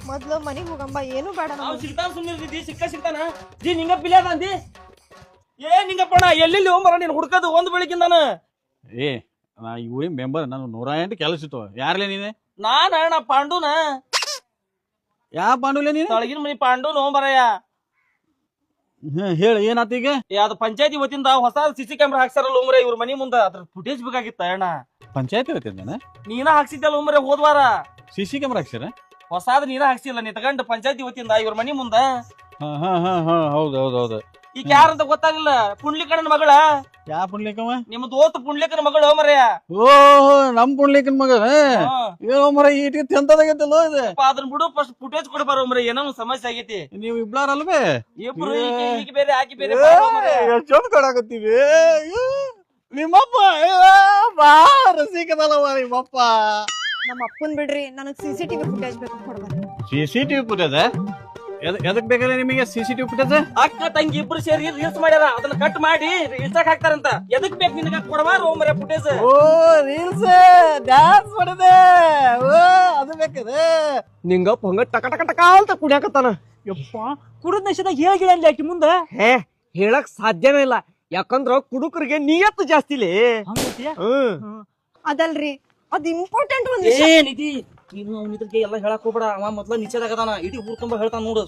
ಮೊದ್ಲು ಮನಿಗ್ ಹೋಗಂಬ ಏನು ಬೇಡ ಅವ್ ಸಿಗ್ತಾನ ಸುಮ್ಮನೆ ಸಿಗ್ತಾನ ಜಿ ನಿಂಗ ಪಿಲ್ಯಾದ ಅಂದಿ ಏ ನಿಂಗಪ್ಪಣ ಎಲ್ಲೆಲ್ಲಿ ಹೋಗ್ಬರ ನೀನ್ ಹುಡ್ಕದು ಒಂದ್ ಬೆಳಿಗ್ಗಿಂದಾನ ಏ ನಾ ಊರಿನ ಮೆಂಬರ್ ನಾನು 108 ಕೆಲಸ ಇತ್ತು ಯಾರ್ಲೇ ನೀನೆ ನಾ ಪಾಂಡುನ ಯಾ ಪಾಂಡುಲೆ ನೀನು ತಳಗಿನ ಮನಿ ಪಾಂಡುನ ಹೋಗ್ಬರಯ್ಯ ಹೇಳ ಏನಾತ ಈಗ ಅದು ಪಂಚಾಯತಿ ವತಿಯಿಂದ ಹೊಸ ಸಿಸಿ ಕ್ಯಾಮ್ರಾ ಹಾಕ್ಸಾರಲ್ಲ ಉಮ್ರೆ ಇವ್ರ ಮನಿ ಮುಂದ ಅದ್ರ ಫುಟೇಜ್ ಬೇಕಾಗಿತ್ತ ಅಣ್ಣ ಪಂಚಾಯತಿ ಇರ್ತೀನಿ ನೀನ ಹಾಕ್ಸಿದ್ದಲ್ಲ ಉಮ್ರೆ ಹೋದ್ವಾರ ಸಿಸಿ ಕ್ಯಾಮ್ರಾ ಹಾಕ್ಸಿರ ಹೊಸಾದ್ ನೀನ ಹಾಕ್ಸಿಲ್ಲ ನೀ ತಗೊಂಡ್ ಪಂಚಾಯತಿ ವತಿಯಿಂದ ಇವ್ರ ಮನಿ ಮುಂದ ಹಾ ಹೌದು ಈಗ ಯಾರಂತ ಗೊತ್ತಾಗಲಿಲ್ಲ ಪುಂಡ್ಲಿಕಣ್ಣನ ಮಗಳ ಯಾ ಪುಂಡ್ಲಿಕವ ನಿಮ್ಮ ದೋಸ್ತ ಪುಂಡ್ಲಿಕನ ಮಗಳು ಮರ್ಯ ಓಹೋ ನಮ್ ಪುಂಡ್ಲಿಕನ್ ಮಗ ಏನೋ ಮರ ಈಟಿ ಎಂತದಾಗೈತಲ್ಲೋ ಇದು ಅದನ್ನ ಬಿಡು ಫಸ್ಟ್ ಫುಟೇಜ್ ಕೊಡ್ಬಾರ ಮರ ಏನೋ ಸಮಸ್ಯೆ ಆಗೈತಿ ನೀವು ಇಬ್ಲಾರಲ್ವೇ ಇಬ್ರು ಈಕಿ ಬೇರೆ ಆಕಿ ಬೇರೆ ಎಷ್ಟೊಂದು ಕೊಡಾಕತ್ತೀವಿ ನಿಮ್ಮಪ್ಪ ಬಾ ರಸಿಕದಲ್ಲವ ನಿಮ್ಮಪ್ಪ ನಮ್ಮ ಅಪ್ಪನ್ ಬಿಡ್ರಿ ನನಗ್ CCTV ಫುಟೇಜ್ ಬೇಕು ಕೊಡ್ಬಾರ CCTV ಫುಟೇಜ್ ಎದಕ್ ಬೇಕಲ್ಲ ನಿಮಗೆ CCTV ಫುಟೇಜ್ ಅಕ್ಕ ತಂಗಿ ಇಬ್ರು ಸೇರಿ ರೀಲ್ಸ್ ಮಾಡ್ಯಾರ ಅದನ್ನ ಕಟ್ ಮಾಡಿ ಇನ್ಸ್ಟಾಕ್ ಹಾಕ್ತಾರಂತ ಎದಕ್ ಬೇಕು ನಿನಗ ಕೊಡಬಾರ ಮರ ಫುಟೇಜ್ ಓ ರೀಲ್ಸ್ ಡ್ಯಾನ್ಸ್ ಮಾಡಿದೆ ಓ ಅದು ಬೇಕದೆ ನಿಂಗ ಹಂಗ ಟಕ ಟಕ ಟಕ ಅಂತ ಕುಡಿಯಾಕತ್ತಾನ ಯಪ್ಪ ಕುಡುದ ನಶದಾಗ ಹೇಳಿ ಅಲ್ಲಿ ಆಕಿ ಮುಂದ ಹೇ ಹೇಳಕ್ ಸಾಧ್ಯನೇ ಇಲ್ಲ ಯಾಕಂದ್ರ ಕುಡುಕರಿಗೆ ನಿಯತ್ತು ಜಾಸ್ತಿಲಿ ಅದಲ್ರಿ ಅದ್ ಇಂಪಾರ್ಟೆಂಟ್ ಒಂದ್ ಏ ನಿಧಿ ನೀನು ಅವನಿದ್ರಿಗೆ ಎಲ್ಲ ಹೇಳಕ್ ಹೋಗ್ಬೇಡ ಅವ ಮೊದ್ಲ ನಿಚೆದಾಗದಾನ ಇಡೀ ಊರ್ ತುಂಬಾ ಹೇಳ್ತಾನ ನೋಡು